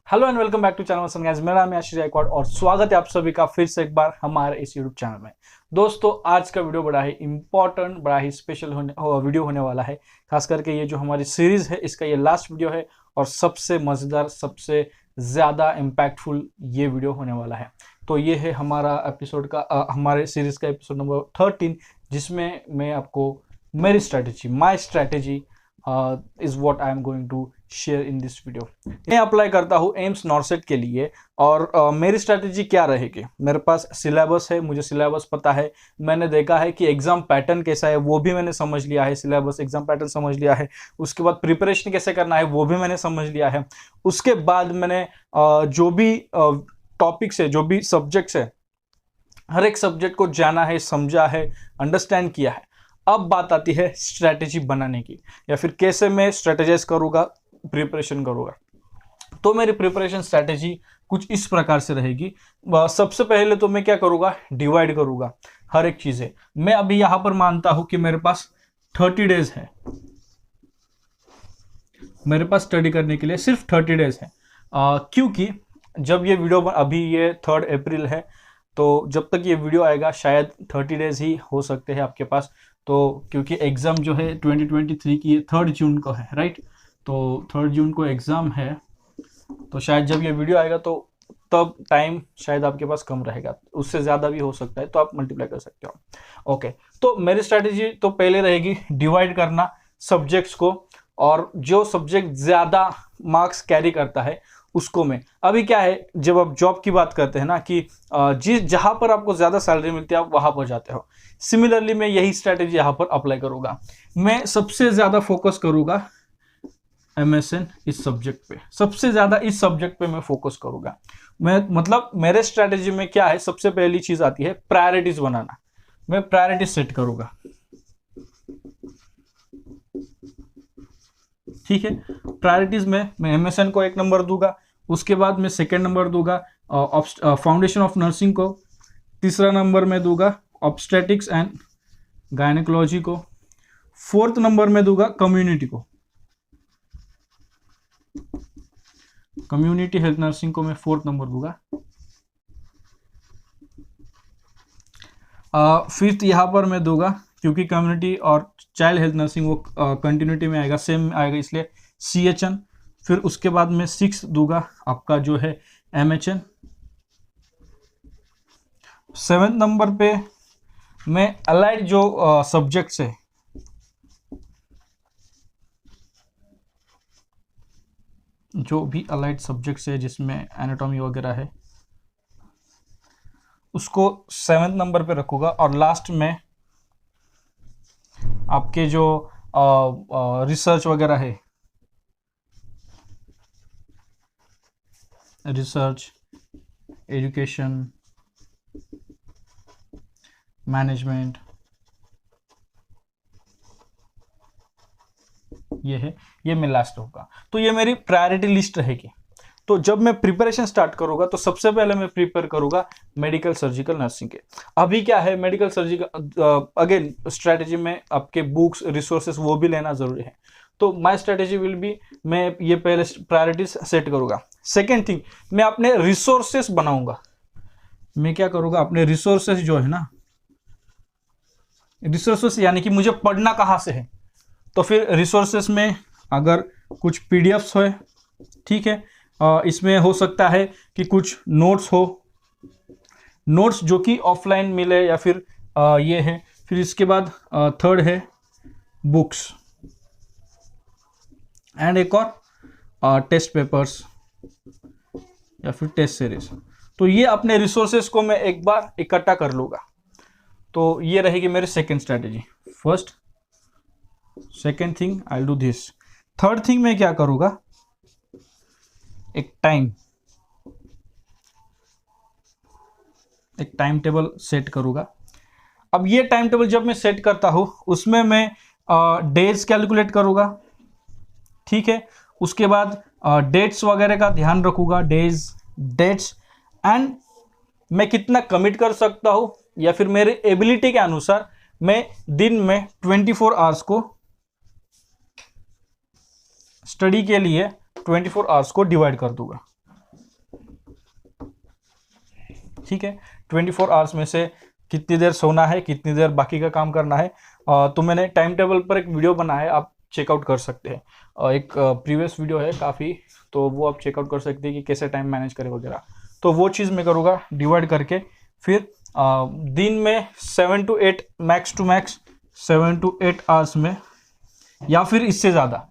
Hello and welcome back to channel guys. मेरा नाम है आशीष गायकवाड़ और स्वागत है आप सभी का फिर से एक बार हमारे इस यूट्यूब चैनल में। दोस्तों, आज का वीडियो बड़ा ही इंपॉर्टेंट, बड़ा ही स्पेशल वीडियो होने वाला है। खास करके ये जो हमारी सीरीज है, इसका ये लास्ट वीडियो है और सबसे मज़ेदार, सबसे ज़्यादा इम्पैक्टफुल ये वीडियो होने वाला है। तो ये है हमारा एपिसोड का हमारे सीरीज का एपिसोड नंबर 13, जिसमें मैं आपको मेरी strategy, my strategy is what I am going to share in this video. मैं अप्लाई करता हूँ एम्स नॉर्सेट के लिए और मेरी स्ट्रैटेजी क्या रहेगी। मेरे पास सिलेबस है, मुझे सिलेबस पता है, मैंने देखा है कि एग्जाम पैटर्न कैसा है वो भी मैंने समझ लिया है, सिलेबस एग्जाम पैटर्न समझ लिया है। उसके बाद प्रिपरेशन कैसे करना है वो भी मैंने समझ लिया है। उसके बाद मैंने जो भी टॉपिक्स है, जो भी सब्जेक्ट्स है, हर एक सब्जेक्ट को जाना है, समझा है, अंडरस्टैंड किया है। अब बात आती है स्ट्रैटेजी बनाने की, या फिर कैसे मैं स्ट्रैटेजाइज करूँगा, प्रिपरेशन करूँगा। तो मेरी प्रिपरेशन स्ट्रैटेजी कुछ इस प्रकार से रहेगी। सबसे पहले तो मैं क्या करूँगा, डिवाइड करूँगा हर एक चीज़ें। मैं अभी यहाँ पर मानता हूँ कि मेरे पास 30 डेज है, मेरे पास स्टडी करने के लिए सिर्फ 30 डेज है। क्योंकि जब ये वीडियो, अभी ये 3 अप्रैल है, तो जब तक ये वीडियो आएगा शायद 30 डेज ही हो सकते हैं आपके पास। तो क्योंकि एग्ज़ाम जो है 2023 की 3 जून को है, राइट। तो 3 जून को एग्ज़ाम है, तो शायद जब ये वीडियो आएगा तो तब टाइम शायद आपके पास कम रहेगा, उससे ज़्यादा भी हो सकता है, तो आप मल्टीप्लाई कर सकते हो। ओके, तो मेरी स्ट्रैटेजी तो पहले रहेगी डिवाइड करना सब्जेक्ट्स को, और जो सब्जेक्ट ज़्यादा मार्क्स कैरी करता है उसको मैं, अभी क्या है, जब आप जॉब की बात करते हैं ना कि जहाँ पर आपको ज़्यादा सैलरी मिलती है आप वहाँ पर जाते हो। सिमिलरली मैं यही स्ट्रैटेजी यहाँ पर अप्लाई करूँगा। मैं सबसे ज़्यादा फोकस करूँगा MSN इस सब्जेक्ट पे, सबसे ज़्यादा इस सब्जेक्ट पे मैं फोकस करूँगा। मैं मतलब मेरे स्ट्रैटेजी में क्या है, सबसे पहली चीज़ आती है प्रायोरिटीज़ बनाना। मैं प्रायोरिटीज सेट करूँगा, ठीक है। प्रायोरिटीज में मैं MSN को 1 नंबर दूंगा, उसके बाद मैं 2nd नंबर दूंगा फाउंडेशन ऑफ नर्सिंग को, 3रा नंबर में दूंगा ऑब्स्टेटिक्स एंड गायनेकोलॉजी को, 4th नंबर में दूंगा कम्युनिटी को, कम्युनिटी हेल्थ नर्सिंग को मैं 4th नंबर दूंगा। 5th यहाँ पर मैं दूंगा, क्योंकि कम्युनिटी और चाइल्ड हेल्थ नर्सिंग वो कंटिन्यूटी में आएगा, सेम आएगा, इसलिए CHN। फिर उसके बाद मैं 6th दूंगा आपका जो है MHN। 7th नंबर पे मैं अलाइड जो सब्जेक्ट्स है, जो भी अलाइड सब्जेक्ट्स है जिसमें एनाटॉमी वगैरह है, उसको 7th नंबर पे रखूँगा। और लास्ट में आपके जो रिसर्च वगैरह है, रिसर्च, एजुकेशन, मैनेजमेंट, ये है, ये मैं लास्ट होगा। तो ये मेरी प्रायोरिटी लिस्ट रहेगी। तो जब मैं प्रिपरेशन स्टार्ट करूंगा तो सबसे पहले मैं प्रिपेयर करूंगा मेडिकल सर्जिकल नर्सिंग के। अभी क्या है, मेडिकल सर्जिकल अगेन स्ट्रैटेजी में आपके बुक्स, रिसोर्सेस वो भी लेना जरूरी है। तो माय स्ट्रैटेजी विल बी, मैं ये पहले प्रायोरिटीज सेट करूंगा। सेकेंड थिंग, मैं अपने रिसोर्सेस बनाऊंगा। मैं क्या करूंगा, अपने रिसोर्सेस जो है ना, रिसोर्सेस यानी कि मुझे पढ़ना कहाँ से है, तो फिर रिसोर्सेस में अगर कुछ PDFs हो, ठीक है, इसमें हो सकता है कि कुछ नोट्स हो, नोट्स जो कि ऑफलाइन मिले, या फिर ये है। फिर इसके बाद 3rd है बुक्स, एंड एक और टेस्ट पेपर्स या फिर टेस्ट सीरीज। तो ये अपने रिसोर्सेस को मैं एक बार इकट्ठा कर लूँगा। तो ये रहेगी मेरी second strategy. First, second thing I will do this. Third thing मैं क्या करूँगा, एक टाइम टेबल सेट करूँगा। अब ये टाइम टेबल जब मैं सेट करता हूँ उसमें मैं डेज कैलकुलेट करूँगा, ठीक है। उसके बाद डेट्स वगैरह का ध्यान रखूँगा, डेट्स, एंड मैं कितना कमिट कर सकता हूँ, या फिर मेरे एबिलिटी के अनुसार मैं दिन में 24 आवर्स को स्टडी के लिए 24 आवर्स को डिवाइड कर दूंगा। ठीक है, 24 आवर्स में से कितनी देर सोना है, कितनी देर बाकी का काम करना है। तो मैंने टाइम टेबल पर एक वीडियो बनाया है, आप चेकआउट कर सकते हैं। एक प्रीवियस वीडियो है काफ़ी, तो वो आप चेकआउट कर सकते हैं कि कैसे टाइम मैनेज करें वगैरह। तो वो चीज़ मैं करूँगा डिवाइड करके, फिर दिन में 7 to 8 max to max 7 to 8 hours में, या फिर इससे ज़्यादा।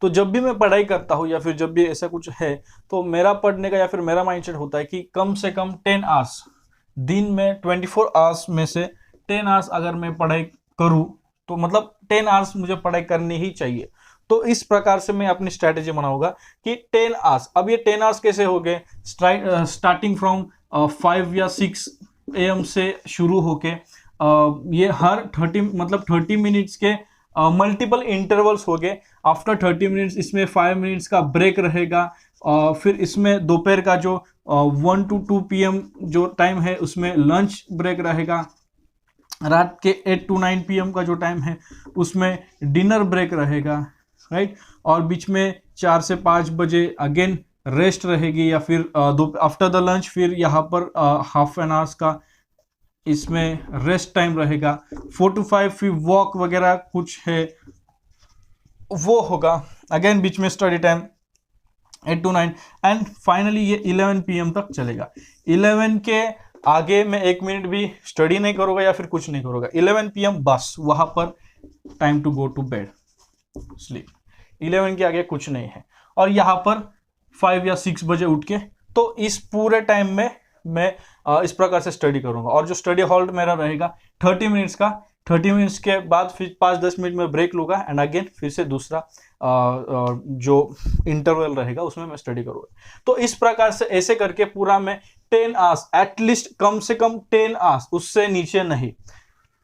तो जब भी मैं पढ़ाई करता हूँ या फिर जब भी ऐसा कुछ है, तो मेरा पढ़ने का या फिर मेरा माइंडसेट होता है कि कम से कम 10 आवर्स दिन में, 24 आवर्स में से 10 आवर्स अगर मैं पढ़ाई करूँ तो मतलब 10 आवर्स मुझे पढ़ाई करनी ही चाहिए। तो इस प्रकार से मैं अपनी स्ट्रैटेजी बनाऊंगा कि 10 आवर्स। अब ये 10 आवर्स कैसे हो गए, स्टार्टिंग फ्रॉम 5 या 6 AM से शुरू होके ये हर 30 मिनट्स के मल्टीपल इंटरवल्स हो गए। आफ्टर 30 मिनट्स इसमें 5 मिनट्स का ब्रेक रहेगा। फिर इसमें दोपहर का जो 1 to 2 PM जो टाइम है उसमें लंच ब्रेक रहेगा। रात के 8 to 9 PM का जो टाइम है उसमें डिनर ब्रेक रहेगा, राइट। और बीच में 4 से 5 बजे अगेन रेस्ट रहेगी, या फिर आफ्टर द लंच फिर यहाँ पर हाफ एन आवर्स का इसमें रेस्ट टाइम रहेगा। 4 to 5 फिर वॉक वगैरह कुछ है वो होगा। अगेन बीच में study time 8 to 9 and finally ये 11 PM तक चलेगा। 11 के आगे मैं 1 मिनट भी स्टडी नहीं करूँगा या फिर कुछ नहीं करूँगा। 11 PM बस वहाँ पर time to go to bed, sleep. 11 के आगे कुछ नहीं है। और यहाँ पर 5 या 6 बजे उठ के, तो इस पूरे टाइम में मैं इस प्रकार से स्टडी करूँगा। और जो स्टडी हॉल्ट मेरा रहेगा 30 मिनट्स का, 30 मिनट्स के बाद फिर 5-10 मिनट में ब्रेक लूँगा एंड अगेन फिर से दूसरा जो इंटरवल रहेगा उसमें मैं स्टडी करूँगा। तो इस प्रकार से ऐसे करके पूरा मैं 10 आवर्स, एटलीस्ट कम से कम 10 आवर्स, उससे नीचे नहीं।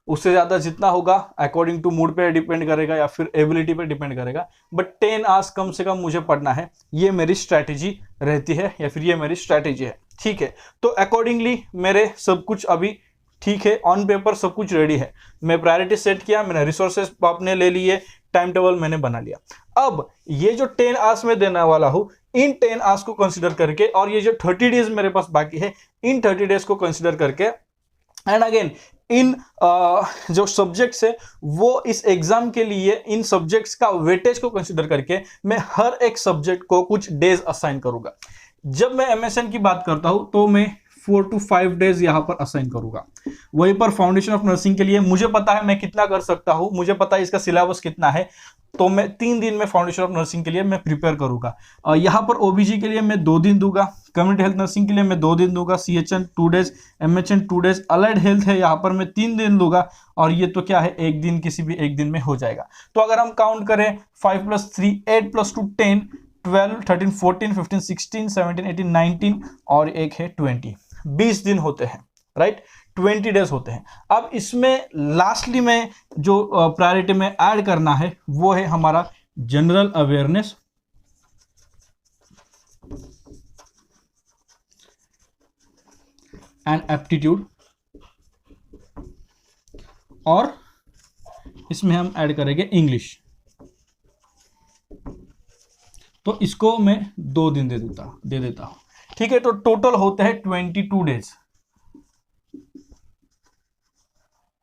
उससे ज़्यादा जितना होगा अकॉर्डिंग टू मूड पे डिपेंड करेगा या फिर एबिलिटी पे डिपेंड करेगा, बट 10 आवर्स कम से कम मुझे पढ़ना है। ये मेरी स्ट्रैटेजी रहती है या फिर ये मेरी स्ट्रैटेजी है, ठीक है। तो अकॉर्डिंगली मेरे सब कुछ अभी ठीक है, ऑन पेपर सब कुछ रेडी है। मैं प्रायोरिटी सेट किया, मैंने रिसोर्सेज आपने ले लिए, टाइम टेबल मैंने बना लिया। अब ये जो 10 आवर्स में देने वाला हूँ, इन 10 आवर्स को कंसिडर करके, और ये जो 30 डेज मेरे पास बाकी है, इन 30 डेज को कंसिडर करके, एंड अगेन इन जो सब्जेक्ट्स है वो इस एग्जाम के लिए इन सब्जेक्ट्स का वेटेज को कंसिडर करके मैं हर एक सब्जेक्ट को कुछ डेज असाइन करूंगा। जब मैं MSN की बात करता हूं तो मैं 4 to 5 डेज यहां पर असाइन करूंगा। वहीं पर फाउंडेशन ऑफ नर्सिंग के लिए मुझे पता है मैं कितना कर सकता हूं, मुझे पता है इसका सिलेबस कितना है, तो मैं 3 दिन में फाउंडेशन ऑफ नर्सिंग के लिए मैं प्रिपेयर करूंगा। यहाँ पर OBG के लिए मैं 2 दिन दूंगा, कम्युनिटी हेल्थ नर्सिंग के लिए मैं 2 दिन दूंगा, CHN 2 days, MHN 2 days, allied health है यहाँ पर मैं 3 दिन दूंगा, और ये तो क्या है, एक दिन किसी भी एक दिन में हो जाएगा। तो अगर हम काउंट करें 5 + 3 8 + 2 10 12 13 14 15 16 17 18 19 और एक है 20, 20 दिन होते हैं, राइट। 20 डेज होते हैं। अब इसमें लास्टली में जो प्रायोरिटी में ऐड करना है वो है हमारा जनरल अवेयरनेस एंड एप्टीट्यूड, और इसमें हम ऐड करेंगे इंग्लिश। तो इसको मैं 2 दिन दे देता हूं, ठीक है। तो टोटल होते हैं 22 डेज,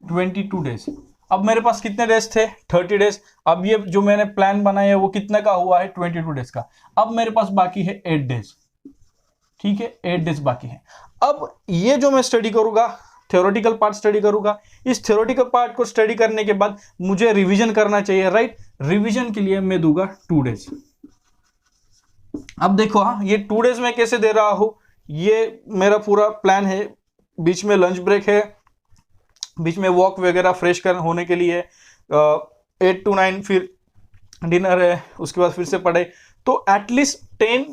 22 डेज। अब मेरे पास कितने डेज थे, 30 डेज। अब ये जो मैंने प्लान बनाया है वो कितने का हुआ है, 22 डेज का। अब मेरे पास बाकी है 8 डेज, ठीक है, 8 डेज बाकी है। अब ये जो मैं स्टडी करूंगा, थ्योरेटिकल पार्ट स्टडी करूंगा। इस थ्योरेटिकल पार्ट को स्टडी करने के बाद मुझे रिवीजन करना चाहिए, राइट। रिवीजन के लिए मैं दूंगा 2 डेज। अब देखो, हाँ, ये 2 डेज में कैसे दे रहा हूं, ये मेरा पूरा प्लान है। बीच में लंच ब्रेक है, बीच में वॉक वगैरह फ्रेश होने के लिए, 8 to 9 फिर डिनर है, उसके बाद फिर से पढ़ाई। तो एटलीस्ट 10,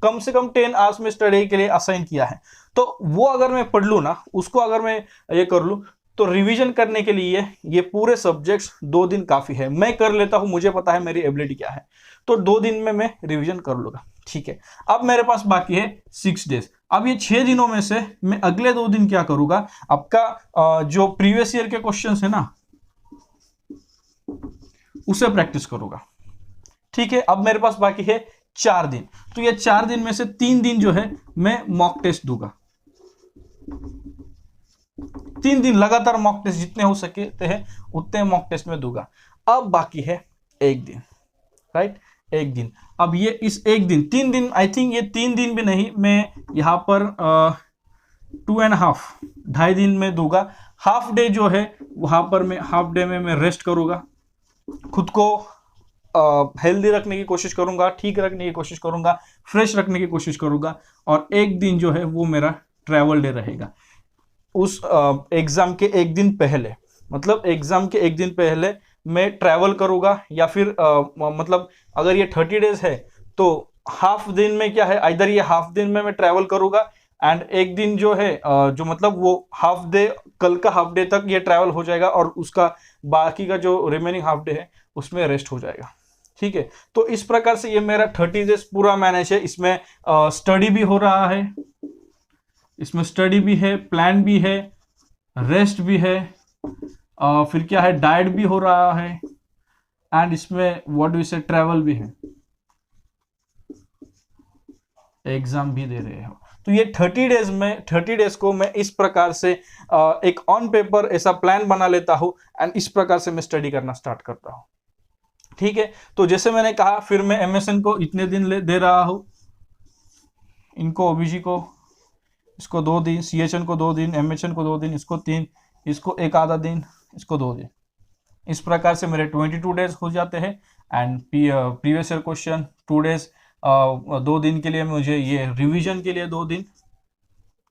कम से कम 10 आवर्स में स्टडी के लिए असाइन किया है। तो वो अगर मैं पढ़ लूँ ना, उसको अगर मैं ये कर लूँ, तो रिवीजन करने के लिए ये पूरे सब्जेक्ट्स 2 दिन काफ़ी है। मैं कर लेता हूँ, मुझे पता है मेरी एबिलिटी क्या है, तो 2 दिन में मैं रिवीजन कर लूँगा, ठीक है। अब मेरे पास बाकी है 6 डेज। अब ये 6 दिनों में से मैं अगले 2 दिन क्या करूँगा, आपका जो प्रीवियस ईयर के क्वेश्चंस है ना, उसे प्रैक्टिस करूँगा, ठीक है। अब मेरे पास बाकी है 4 दिन। तो ये 4 दिन में से 3 दिन जो है मैं मॉक टेस्ट दूंगा, 3 दिन लगातार मॉक टेस्ट जितने हो सकते हैं उतने मॉक टेस्ट में दूंगा। अब बाकी है एक दिन, राइट, एक दिन। अब ये इस एक दिन, 3 दिन, आई थिंक ये 3 दिन भी नहीं, मैं यहाँ पर 2.5 ढाई दिन में दूंगा। हाफ डे जो है वहां पर मैं हाफ डे में मैं रेस्ट करूंगा, खुद को हेल्दी रखने की कोशिश करूंगा, ठीक रखने की कोशिश करूंगा, फ्रेश रखने की कोशिश करूंगा। और एक दिन जो है वो मेरा ट्रैवल डे रहेगा। उस एग्जाम के एक दिन पहले, मतलब एग्जाम के एक दिन पहले मैं ट्रैवल करूंगा, या फिर मतलब अगर ये 30 डेज है तो हाफ दिन में क्या है, इधर ये हाफ दिन में मैं ट्रैवल करूंगा एंड एक दिन जो है जो मतलब वो हाफ डे, कल का हाफ डे तक ये ट्रैवल हो जाएगा और उसका बाकी का जो रिमेनिंग हाफ डे है उसमें रेस्ट हो जाएगा। ठीक है, तो इस प्रकार से ये मेरा 30 डेज पूरा मैनेज है। इसमें स्टडी भी हो रहा है, इसमें स्टडी भी है, प्लान भी है, रेस्ट भी है, फिर क्या है, डाइट भी हो रहा है एंड इसमें व्हाट डू यू से ट्रैवल भी है, एग्जाम भी दे रहे हो। तो ये 30 डेज में, 30 डेज को मैं इस प्रकार से एक ऑन पेपर ऐसा प्लान बना लेता हूं एंड इस प्रकार से मैं स्टडी करना स्टार्ट करता हूं। ठीक है, तो जैसे मैंने कहा, फिर मैं एमएसएन को इतने दिन दे रहा हूं, इनको ओबीजी को इसको 2 दिन, सीएचएन को 2 दिन, एमएचएन को 2 दिन, इसको 3, इसको एक आधा दिन, इसको 2 दिन। इस प्रकार से मेरे 22 डेज हो जाते हैं and previous year question 2 days, 2 दिन के लिए मुझे ये रिवीजन के लिए 2 दिन,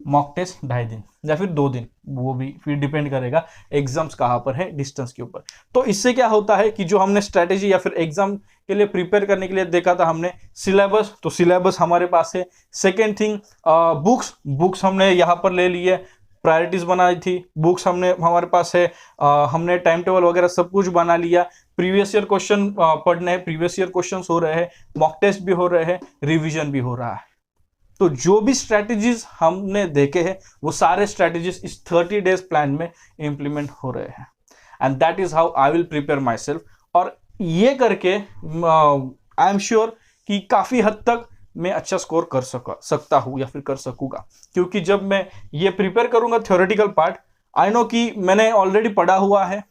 मॉक टेस्ट 2.5 दिन या फिर 2 दिन, वो भी फिर डिपेंड करेगा एग्जाम्स कहाँ पर है, डिस्टेंस के ऊपर। तो इससे क्या होता है कि जो हमने स्ट्रैटेजी या फिर एग्जाम के लिए प्रिपेयर करने के लिए देखा था हमने सिलेबस, तो सिलेबस हमारे पास है। सेकेंड थिंग, बुक्स हमने यहाँ पर ले लिए, प्रायोरिटीज बनाई थी, बुक्स हमने हमारे पास है, हमने टाइम टेबल वगैरह सब कुछ बना लिया। प्रीवियस ईयर क्वेश्चन पढ़ने हैं, प्रीवियस ईयर क्वेश्चन हो रहे हैं, मॉक टेस्ट भी हो रहे हैं, रिवीजन भी हो रहा है। तो जो भी स्ट्रैटेजीज हमने देखे हैं वो सारे स्ट्रैटेजीज इस 30 डेज प्लान में इंप्लीमेंट हो रहे हैं and that is how I will prepare my self. और ये करके आई एम श्योर कि काफी हद तक मैं अच्छा स्कोर कर सकता हूं या फिर कर सकूंगा, क्योंकि जब मैं ये प्रिपेयर करूंगा थ्योरेटिकल पार्ट, आई नो कि मैंने ऑलरेडी पढ़ा हुआ है,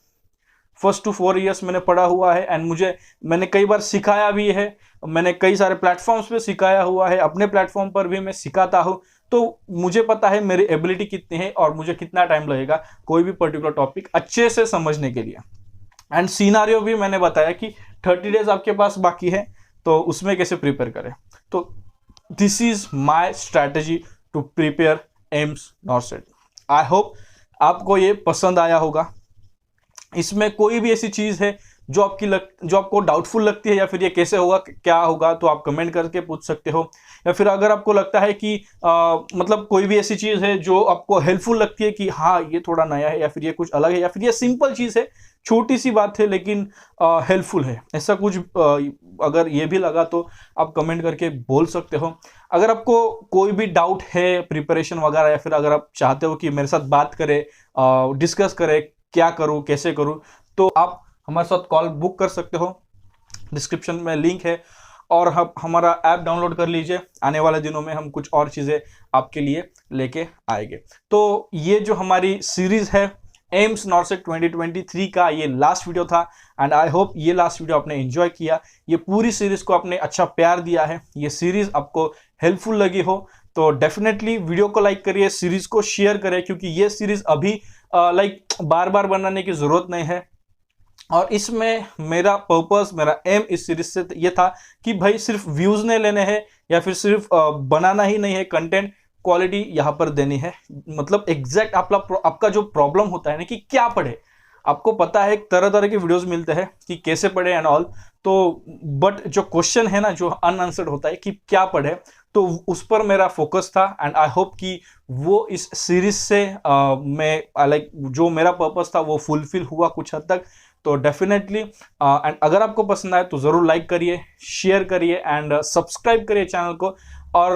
1 to 4 years मैंने पढ़ा हुआ है एंड मैंने कई बार सिखाया भी है, मैंने कई सारे प्लेटफॉर्म्स पे सिखाया हुआ है, अपने प्लेटफॉर्म पर भी मैं सिखाता हूं। तो मुझे पता है मेरी एबिलिटी कितनी है और मुझे कितना टाइम लगेगा कोई भी पर्टिकुलर टॉपिक अच्छे से समझने के लिए। एंड सिनारियो भी मैंने बताया कि 30 डेज आपके पास बाकी है तो उसमें कैसे प्रिपेयर करें। तो this is my strategy to prepare AIIMS NORCET. I hope आपको ये पसंद आया होगा। इसमें कोई भी ऐसी चीज है जो आपको डाउटफुल लगती है या फिर ये कैसे होगा, क्या होगा, तो आप कमेंट करके पूछ सकते हो। या फिर अगर आपको लगता है कि मतलब कोई भी ऐसी चीज है जो आपको हेल्पफुल लगती है कि हाँ ये थोड़ा नया है या फिर ये कुछ अलग है या फिर ये सिंपल चीज है, छोटी सी बात है लेकिन हेल्पफुल है, ऐसा कुछ अगर ये भी लगा तो आप कमेंट करके बोल सकते हो। अगर आपको कोई भी डाउट है प्रिपरेशन वगैरह या फिर अगर आप चाहते हो कि मेरे साथ बात करें, डिस्कस करें, क्या करूं कैसे करूं, तो आप हमारे साथ कॉल बुक कर सकते हो, डिस्क्रिप्शन में लिंक है। और हमारा ऐप डाउनलोड कर लीजिए, आने वाले दिनों में हम कुछ और चीज़ें आपके लिए लेके आएंगे। तो ये जो हमारी सीरीज है एम्स नॉर्सेट 2023 का ये लास्ट वीडियो था एंड आई होप ये लास्ट वीडियो आपने एंजॉय किया, ये पूरी सीरीज को आपने अच्छा प्यार दिया है, ये सीरीज आपको हेल्पफुल लगी हो तो डेफिनेटली वीडियो को लाइक करिए, सीरीज को शेयर करें, क्योंकि ये सीरीज अभी बार बार बनाने की जरूरत नहीं है। और इसमें मेरा पर्पस, मेरा एम इस सीरीज से ये था कि भाई सिर्फ व्यूज नहीं लेने हैं या फिर सिर्फ बनाना ही नहीं है, कंटेंट क्वालिटी यहाँ पर देनी है। मतलब एग्जैक्ट आपका जो प्रॉब्लम होता है ना कि क्या पढ़े, आपको पता है तरह तरह के वीडियोस मिलते हैं कि कैसे पढ़े एंड ऑल, तो बट जो क्वेश्चन है ना जो अनआंसर्ड होता है कि क्या पढ़े, तो उस पर मेरा फोकस था एंड आई होप कि वो इस सीरीज से मैं जो मेरा पर्पस था वो फुलफिल हुआ कुछ हद तक। तो डेफिनेटली एंड अगर आपको पसंद आए तो ज़रूर लाइक करिए, शेयर करिए एंड सब्सक्राइब करिए चैनल को। और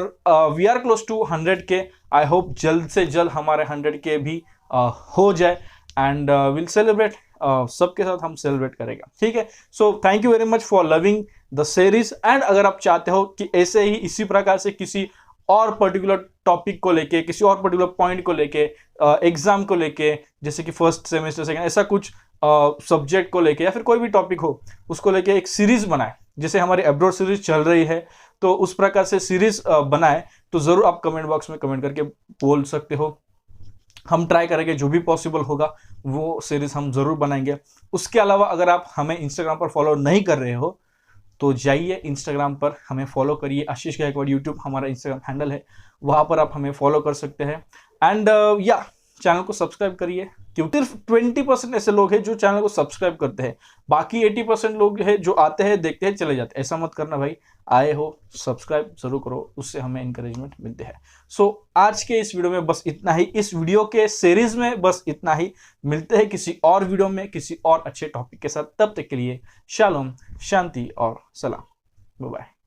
we are close to 100K, I hope जल्द से जल्द हमारे 100K भी हो जाए एंड विल सेलिब्रेट, सबके साथ हम सेलिब्रेट करेंगे, ठीक है। So thank you very much for loving the series and अगर आप चाहते हो कि ऐसे ही इसी प्रकार से किसी और पर्टिकुलर टॉपिक को लेके, किसी और पर्टिकुलर पॉइंट को लेके, एग्जाम को लेके, जैसे कि फर्स्ट सेमेस्टर सेकंड, ऐसा कुछ सब्जेक्ट को लेके या फिर कोई भी टॉपिक हो उसको लेके एक सीरीज बनाए, जैसे हमारी एब्रॉड सीरीज चल रही है तो उस प्रकार से सीरीज बनाए, तो जरूर आप कमेंट बॉक्स में कमेंट करके बोल सकते हो। हम ट्राई करेंगे, जो भी पॉसिबल होगा वो सीरीज हम जरूर बनाएंगे। उसके अलावा अगर आप हमें इंस्टाग्राम पर फॉलो नहीं कर रहे हो तो जाइए इंस्टाग्राम पर हमें फॉलो करिए, आशीष गायकवाड़ यूट्यूब हमारा इंस्टाग्राम हैंडल है, वहां पर आप हमें फॉलो कर सकते हैं। एंड या चैनल को सब्सक्राइब करिए, क्योंकि सिर्फ 20% ऐसे लोग हैं जो चैनल को सब्सक्राइब करते हैं, बाकी 80% लोग हैं जो आते हैं, देखते हैं, चले जाते हैं। ऐसा मत करना भाई, आए हो सब्सक्राइब जरूर करो, उससे हमें इंकरेजमेंट मिलते हैं। सो आज के इस वीडियो में बस इतना ही, इस वीडियो के सीरीज में बस इतना ही। मिलते हैं किसी और वीडियो में किसी और अच्छे टॉपिक के साथ, तब तक के लिए शालोम, शांति और सलाम, बाय बाय।